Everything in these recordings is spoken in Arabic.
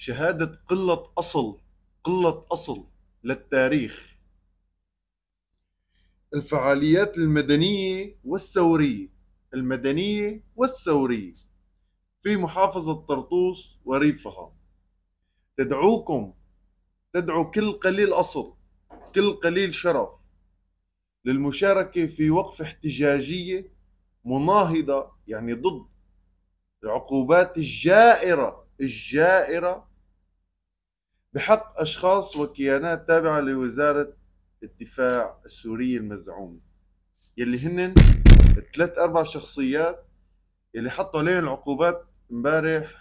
شهادة قلة أصل للتاريخ. الفعاليات المدنية والثورية، المدنية والثورية في محافظة طرطوس وريفها تدعو كل قليل أصل، كل قليل شرف للمشاركة في وقفة احتجاجية مناهضة، يعني ضد العقوبات الجائرة بحق أشخاص وكيانات تابعة لوزارة الدفاع السورية المزعومة، يلي هن ثلاث أربع شخصيات يلي حطوا عليهم العقوبات امبارح.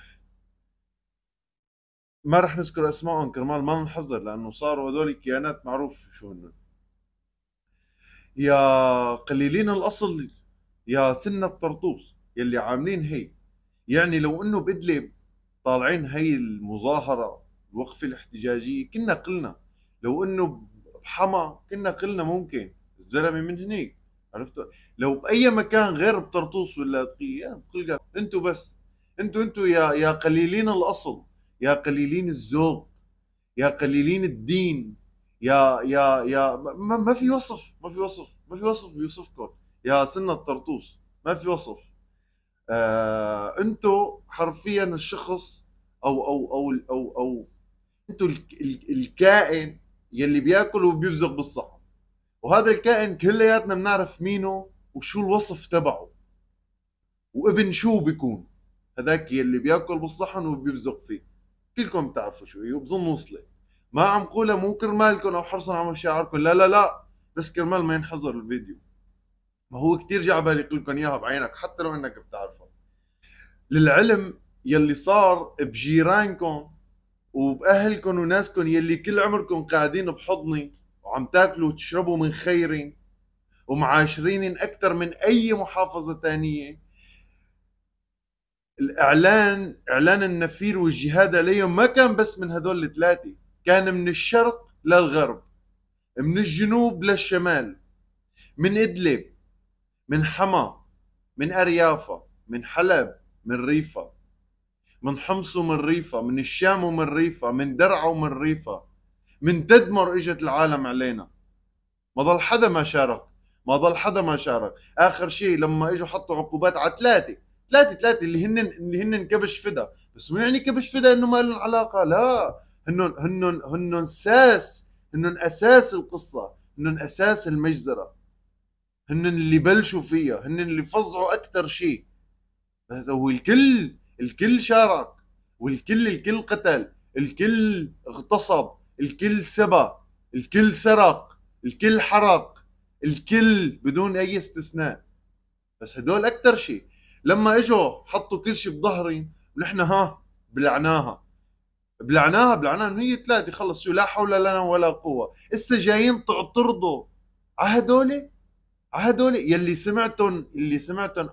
ما رح نذكر اسمائهم كرمال ما نحذر، لانه صاروا هذول كيانات معروف شو هن. يا قليلين الاصل، يا سنة طرطوس يلي عاملين هي، يعني لو انه بإدلب طالعين هي المظاهرة الوقفة الاحتجاجية كنا قلنا، لو انه بحما كنا قلنا ممكن الزلمة من هنيك، عرفتوا؟ لو بأي مكان غير بطرطوس ولا دقيقة بقول انتوا بس، انتوا يا قليلين الاصل، يا قليلين الذوق، يا قليلين الدين، يا ما في وصف، ما في وصف بيوصفكم يا سنة طرطوس، ما في وصف. انتوا حرفيا الشخص او انتوا الكائن يلي بياكل وبيبزق بالصحن، وهذا الكائن كلياتنا بنعرف مينه وشو الوصف تبعه وابن شو بيكون. هذاك يلي بياكل بالصحن وبيبزق فيه، كلكم بتعرفوا شو هي وبظن وصلت. ما عم قولها مو كرمالكم او حرصا على مشاعركم، لا لا لا، بس كرمال ما ينحظر الفيديو. ما هو كتير جا بالي اقول لكم اياها بعينك حتى لو انك بتعرفها. للعلم يلي صار بجيرانكم وبأهلكم وناسكم يلي كل عمركم قاعدين بحضني وعم تاكلوا وتشربوا من خيري ومعاشرين أكثر من أي محافظة تانية. إعلان النفير والجهاد عليهم ما كان بس من هدول الثلاثة، كان من الشرق للغرب، من الجنوب للشمال، من إدلب، من حما، من أريافة، من حلب، من ريفة، من حمص ومن ريفة، من الشام ومن ريفة، من درعا ومن ريفة، من تدمر اجت العالم علينا. ما ضل حدا ما شارك، ما ضل حدا ما شارك. اخر شيء لما اجوا حطوا عقوبات على ثلاثة اللي هن كبش فدا، بس مو يعني كبش فدا انه ما لهم علاقة، لا، هنن هنن اساس القصة، هنن اساس المجزرة، هنن اللي بلشوا فيها، هنن اللي فظعوا اكثر شيء. هو الكل شارك، الكل قتل، الكل اغتصب، الكل سبى، الكل سرق، الكل حرق، الكل بدون اي استثناء. بس هدول اكثر شيء لما اجوا حطوا كل شيء بظهري ونحن بلعناها انه هي ثلاثه خلص، شو لا حول لنا ولا قوه، اسا جايين تعترضوا على هدول اللي سمعتهم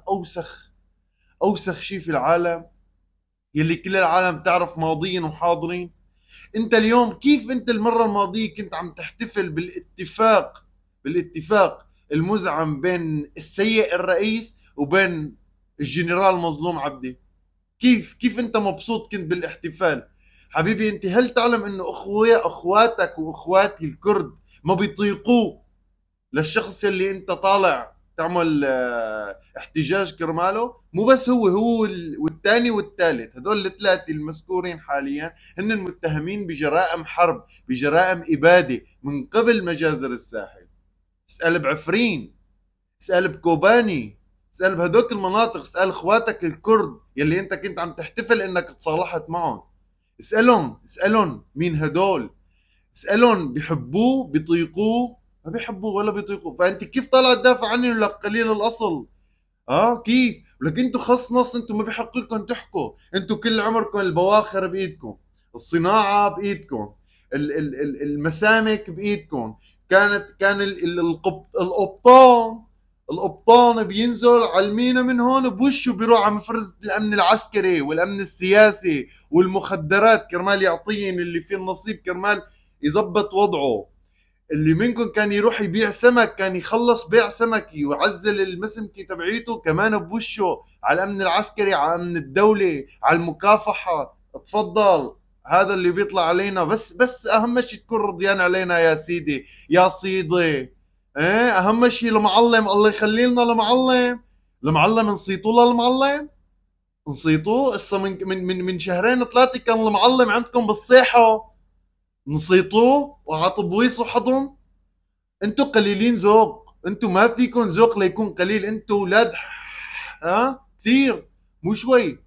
اوسخ شيء في العالم، يلي كل العالم تعرف ماضيين وحاضرين. انت اليوم كيف انت المرة الماضية كنت عم تحتفل بالاتفاق المزعم بين السيء الرئيس وبين الجنرال مظلوم عبدي؟ كيف انت مبسوط كنت بالاحتفال؟ حبيبي انت هل تعلم انه اخواتك واخواتي الكرد ما بيطيقوه للشخص اللي انت طالع تعمل احتجاج كرماله؟ مو بس هو والثاني والثالث، هدول الثلاثه المذكورين حاليا هن المتهمين بجرائم حرب، بجرائم اباده من قبل مجازر الساحل. اسال بعفرين، اسال بكوباني، اسال بهدوك المناطق، اسال اخواتك الكرد يلي انت كنت عم تحتفل انك تصالحت معهم، اسالهم مين هدول، اسالهم بيحبوه بيطيقوه؟ ما بيحبوه ولا بيطيقوه. فانت كيف طالع تدافع عني ولا قليل الاصل؟ كيف؟ ولك انتوا خص نص، انتوا ما بيحق لكم تحكوا، انتوا كل عمركم البواخر بايدكم، الصناعه بايدكم، المسامك بايدكم. كان القبطان بينزل على المينا من هون بوشه بيروح على مفرزة الامن العسكري والامن السياسي والمخدرات كرمال يعطيهم اللي فيه النصيب كرمال يزبط وضعه. اللي منكم كان يروح يبيع سمك كان يخلص بيع سمك ويعزل المسمكة تبعيته كمان بوشه على الامن العسكري، على امن الدولة، على المكافحة. تفضل هذا اللي بيطلع علينا، بس اهم شيء تكون رضيان علينا يا سيدي يا صيدي. ايه اهم شيء المعلم، الله يخلي لنا المعلم. المعلم نصيتوا للمعلم، نصيتوه هسه من شهرين ثلاثه كان المعلم عندكم بالصيحه، نصيتوه وعطبويس وحضن. انتوا قليلين ذوق، انتوا ما فيكم ذوق ليكون قليل، انتوا اولاد ها كثير مو شوي.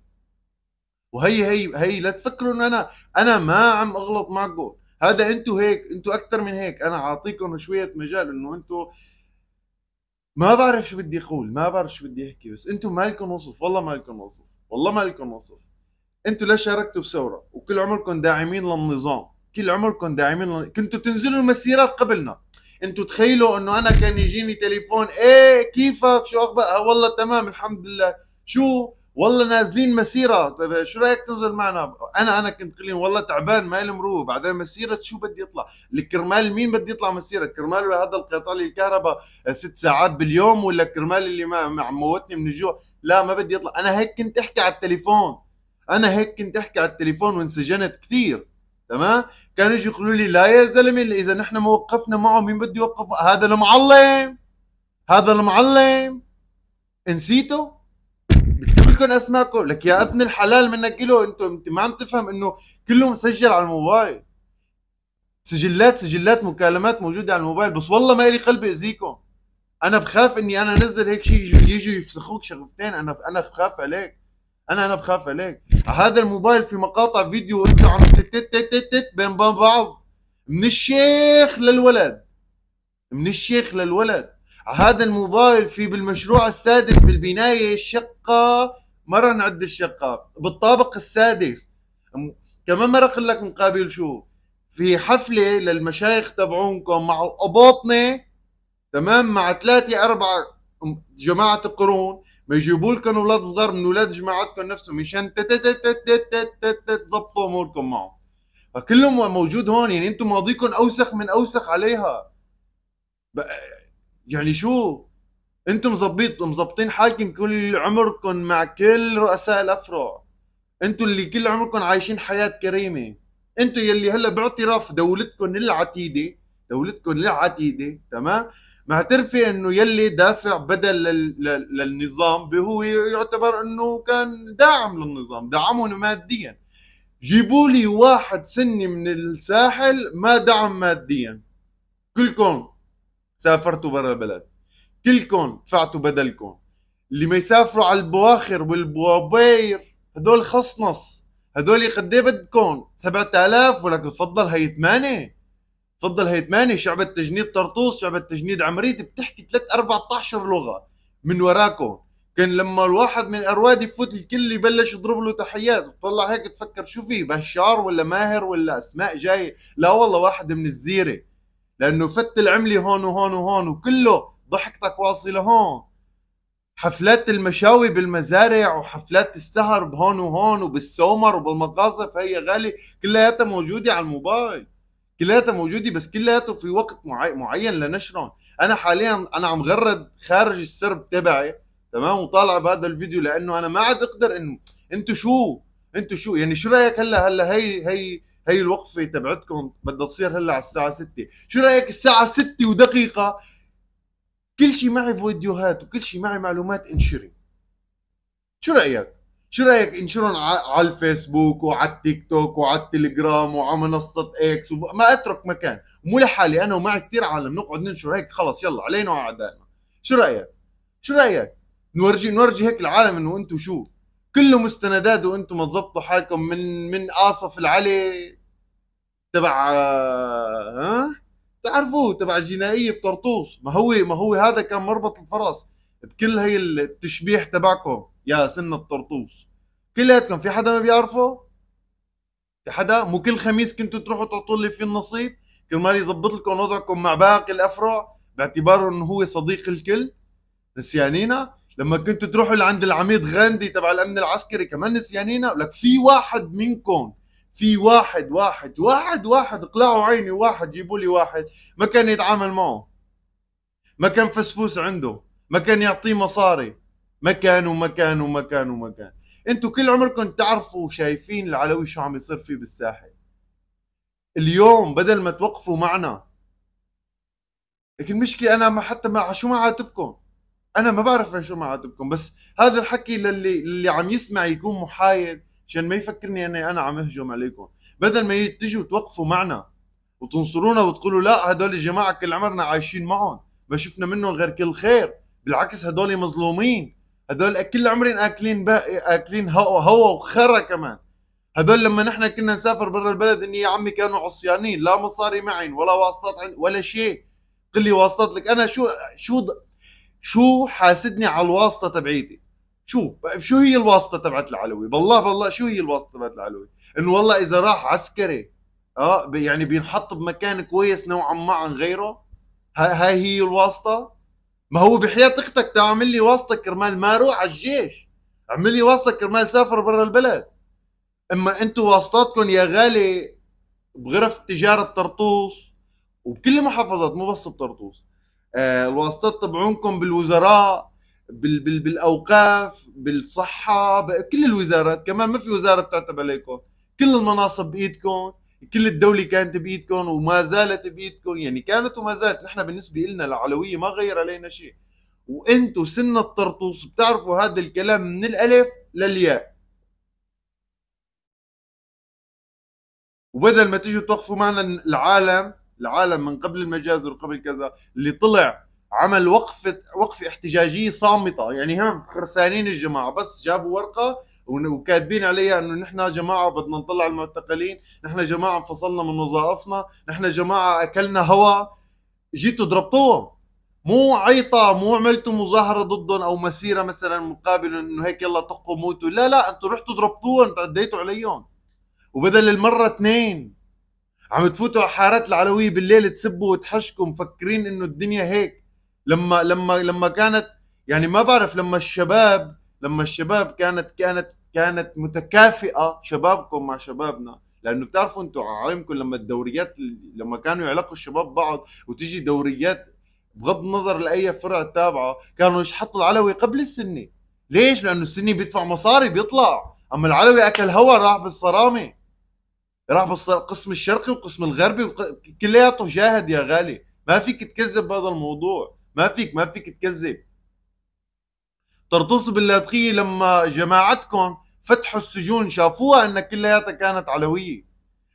وهي لا تفكروا ان انا ما عم اغلط معكم، هذا انتوا هيك، انتوا اكثر من هيك. انا اعطيكم شويه مجال انه انتوا ما بعرف شو بدي اقول، ما بعرف شو بدي احكي، بس انتوا ما لكم وصف، والله ما لكم وصف، والله ما لكم وصف. انتوا لا شاركتوا بثوره وكل عمركم داعمين للنظام، كل عمركم داعمين كنتوا تنزلوا المسيرات قبلنا. انتوا تخيلوا انه انا كان يجيني تليفون، ايه كيفك شو اخبار، والله تمام الحمد لله، شو والله نازلين مسيره، طيب شو رايك تنزل معنا؟ انا كنت قليل والله تعبان مالي مروق، بعدين مسيره شو بدي اطلع؟ الكرمال مين بدي يطلع مسيره؟ كرمال هذا القطع لي الكهرباء 6 ساعات باليوم، ولا كرمال اللي ما عم موتني من الجوع؟ لا ما بدي اطلع. انا هيك كنت احكي على التليفون، انا هيك كنت احكي على التليفون وانسجنت كثير. تمام. كانوا يجوا يقولوا لي لا يا زلمه اللي اذا نحن ما وقفنا معه مين بده يوقف؟ هذا المعلم، هذا المعلم نسيته؟ بكتب لكم اسماءكم لك يا ابن الحلال منك له. انت ما عم تفهم انه كله مسجل على الموبايل، سجلات مكالمات موجوده على الموبايل، بس والله ما لي قلب اذيكم. انا بخاف اني انا انزل هيك شيء يجوا يفسخوك شغفتين، انا بخاف عليك، انا بخاف عليك. هذا الموبايل في مقاطع فيديو وانتم عم تت بين بعض، من الشيخ للولد، من الشيخ للولد. هذا الموبايل في بالمشروع السادس بالبناية الشقة، مرة نعد الشقة بالطابق السادس. كمان مرة اقول لك مقابل شو، في حفلة للمشايخ تبعونكم مع الأباطنة، تمام، مع 3 4 جماعة القرون، ما يجيبوا لكم اولاد صغار من اولاد جماعتكم نفسهم مشان تظبطوا اموركم معهم. فكلهم موجود هون، يعني انتم ماضيكم اوسخ من اوسخ عليها. يعني شو، انتم مظبطين حالكم كل عمركم مع كل رؤساء الافرع، انتم اللي كل عمركم عايشين حياة كريمة، انتم يلي هلا باعتراف دولتكم العتيدة، دولتكم العتيدة تمام، معترفة انه يلي دافع بدل للنظام هو يعتبر انه كان داعم للنظام، دعمهم ماديا. جيبوا لي واحد سني من الساحل ما دعم ماديا، كلكم سافرتوا برا البلد، كلكم دفعتوا بدلكم. اللي ما يسافروا على البواخر والبوابير هدول خصنص، هدول قد ايه بدكم؟ 7000 ولك تفضل هي 8، تفضل هي 8. شعبة تجنيد طرطوس، شعبة تجنيد عمريت بتحكي 3 14 لغة من وراكم. كان لما الواحد من ارواد يفوت الكل يبلش يضرب له تحيات، تطلع هيك تفكر شو في بشار ولا ماهر ولا اسماء جاي، لا والله واحد من الزيرة، لانه فت العملي هون وهون وهون وكله ضحكتك واصلة هون. حفلات المشاوي بالمزارع وحفلات السهر بهون وهون وبالسومر وبالمقاصف هي غالي، كلياتها موجودة على الموبايل، كلياتها موجودة، بس كلياتها في وقت معين لنشرهم. انا حاليا انا عم غرد خارج السرب تبعي، تمام، وطالع بهذا الفيديو لانه انا ما عاد اقدر انه انتوا شو يعني شو رايك هلا هي الوقفة تبعتكم بدها تصير هلا على الساعة 6، شو رايك الساعة 6 ودقيقة كل شيء معي فيديوهات وكل شيء معي معلومات انشري؟ شو رايك؟ شو رايك انشرهم على الفيسبوك وعلى التيك توك وعلى التليجرام وعلى منصة اكس ما اترك مكان، مو لحالي انا ومعي كثير عالم نقعد ننشر هيك خلص يلا علينا واعدائنا. شو رايك؟ شو رايك؟ نورجي هيك العالم انه انتم شو، كله مستندات وانتم ما تظبطوا حالكم من آصف العلي تبع ها تعرفوه تبع الجنائيه بطرطوس، ما هو هذا كان مربط الفرس بكل هي التشبيح تبعكم يا سن الطرطوس. كلياتكم في حدا ما بيعرفه؟ في حدا؟ مو كل خميس كنتوا تروحوا تعطوا لي فيه النصيب كرمال يظبط لكم وضعكم مع باقي الافرع باعتباره انه هو صديق الكل؟ نسيانينا لما كنتوا تروحوا لعند العميد غاندي تبع الامن العسكري كمان نسيانينا؟ لك في واحد منكم، في واحد اقلعوا عيني، واحد جيبوا لي واحد ما كان يتعامل معه، ما كان فسفوس عنده، ما كان يعطيه مصاري، مكان ومكان ومكان ومكان. انتوا كل عمركم تعرفوا وشايفين العلوي شو عم يصير فيه بالساحل. اليوم بدل ما توقفوا معنا، لكن المشكلة انا ما حتى ما شو ما عاتبكم، انا ما بعرف شو ما عاتبكم، بس هذا الحكي للي عم يسمع يكون محايد عشان ما يفكرني اني انا عم اهجم عليكم. بدل ما تجوا توقفوا معنا وتنصرونا وتقولوا لا هدول الجماعة كل عمرنا عايشين معهم ما شفنا منهم غير كل خير، بالعكس هدول مظلومين، هدول كل عمرين اكلين هوا وخرا كمان. هدول لما نحن كنا نسافر برا البلد اني يا عمي كانوا عصيانين، لا مصاري معي ولا واسطات عندي ولا شيء. قل لي واسطات لك انا شو حاسدني على الواسطه تبعيتي؟ شو هي الواسطه تبعت العلوي؟ بالله شو هي الواسطه تبعت العلوي؟ انه والله اذا راح عسكري يعني بينحط بمكان كويس نوعا ما عن غيره، هاي هي الواسطه؟ ما هو بحياة اختك تعمل لي واسطه كرمال ما اروح على الجيش، اعمل لي واسطه كرمال سافر برا البلد. اما انتوا واسطاتكم يا غالي بغرف تجاره طرطوس وبكل المحافظات مو بس بطرطوس. الواسطات تبعونكم بالوزراء، بالاوقاف، بالصحه، بكل الوزارات، كمان ما في وزاره بتعتب عليكم، كل المناصب بايدكم، كل الدولة كانت بإيدكم وما زالت بإيدكم، يعني كانت وما زالت. نحن بالنسبة لنا العلوية ما غير علينا شيء، وانتو سن الطرطوس بتعرفوا هذا الكلام من الألف للياء. وبدل ما تيجوا توقفوا معنا العالم من قبل المجازر وقبل كذا اللي طلع عمل وقفة احتجاجية صامتة، يعني هم خرسانين الجماعة بس جابوا ورقة وكاتبين عليها انه نحن جماعة بدنا نطلع المعتقلين، نحن جماعة انفصلنا من وظائفنا، نحن جماعة اكلنا هوا. جيتوا ضربتوهم، مو عيطة، مو عملتوا مظاهرة ضدهم او مسيرة مثلا مقابل انه هيك يلا طقوا موتوا، لا انتوا رحتوا ضربتوهم، تعديتوا عليهم. وبدل المرة اثنين عم تفوتوا على حارات العلوية بالليل تسبوا وتحشكوا مفكرين انه الدنيا هيك. لما كانت، يعني ما بعرف، لما الشباب كانت متكافئة شبابكم مع شبابنا، لانه بتعرفوا انتم عالمكم لما الدوريات، لما كانوا يعلقوا الشباب بعض وتجي دوريات بغض النظر لاي فرع تابعه كانوا يشحطوا العلوي قبل السني. ليش؟ لانه السني بيدفع مصاري بيطلع، اما العلوي اكل هوا راح بالصرامه، راح القسم الشرقي والقسم الغربي كلياته جاهد يا غالي، ما فيك تكذب بهذا الموضوع، ما فيك تكذب. طرطوس باللاذقية لما جماعتكم فتحوا السجون شافوها انها كلياتها كانت علوية،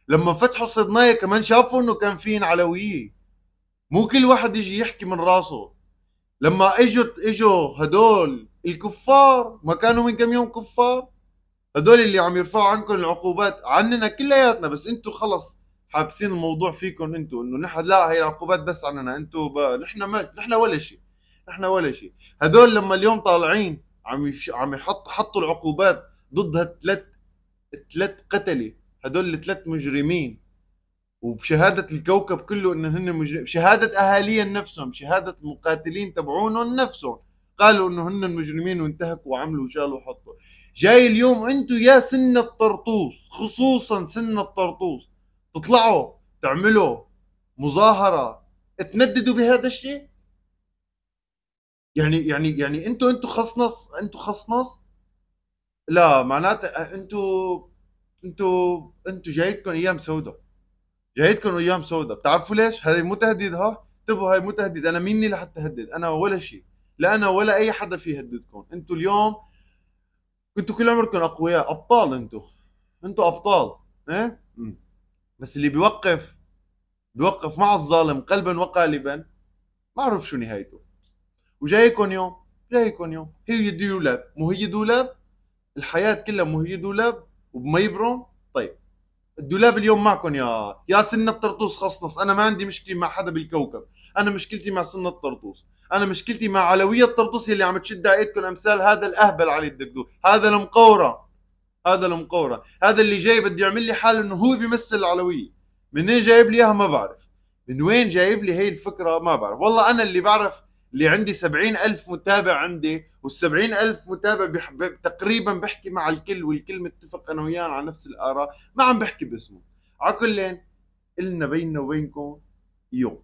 لما فتحوا الصدناية كمان شافوا انه كان فين علوية، مو كل واحد يجي يحكي من راسه. لما اجوا هدول الكفار، ما كانوا من كم يوم كفار، هدول اللي عم يرفعوا عنكم العقوبات عننا كلياتنا، بس انتم خلص حابسين الموضوع فيكم انتم، انه نحن لا هي العقوبات بس عننا انتم، نحن ما نحن ولا شيء، نحن ولا شيء. هدول لما اليوم طالعين عم حطوا العقوبات ضد ثلاث قتله، هدول الثلاث مجرمين، وبشهادة الكوكب كله انه هن مجرمين، بشهادة اهاليهم نفسهم، بشهادة المقاتلين تبعونهم نفسهم، قالوا انه هن المجرمين وانتهكوا وعملوا وشالوا وحطوا. جاي اليوم انتو يا سن الطرطوس، خصوصا سن الطرطوس، تطلعوا تعملوا مظاهرة تنددوا بهذا الشيء؟ يعني انتو خصنص. لا معناته انتو جايتكم ايام سوداء، جايتكم ايام سوداء. بتعرفوا ليش؟ هذه مو تهديد، انتبهوا، هاي مو تهديد، انا مين لحتى اهدد؟ انا ولا شيء، لا انا ولا اي حدا في يهددكم. انتوا اليوم كنتوا كل عمركم اقوياء، ابطال، انتوا ابطال، ايه. بس اللي بيوقف مع الظالم قلبا وقالبا ما اعرف شو نهايته. جايكم يوم هي دولاب، مو هي دولاب، الحياة كلها مو هي دولاب وما يبرم. طيب الدولاب اليوم معكم يا سن الطرطوس خصنص. انا ما عندي مشكله مع حدا بالكوكب، انا مشكلتي مع سن الطرطوس، انا مشكلتي مع علويه الطرطوس اللي عم تشد على ايدكم امثال هذا الاهبل علي الدكدور، هذا المقورة، هذا اللي جاي بده يعمل لي حال انه هو بيمثل العلويه. منين جايب لي اياها ما بعرف، من وين جايب لي هي الفكره ما بعرف. والله انا اللي بعرف، اللي عندي 70,000 متابع عندي، وال70,000 متابع تقريبا بحكي مع الكل، والكل متفق انا وياه على نفس الاراء، ما عم بحكي باسمه. على كلين، إلنا بيننا وبينكم يوم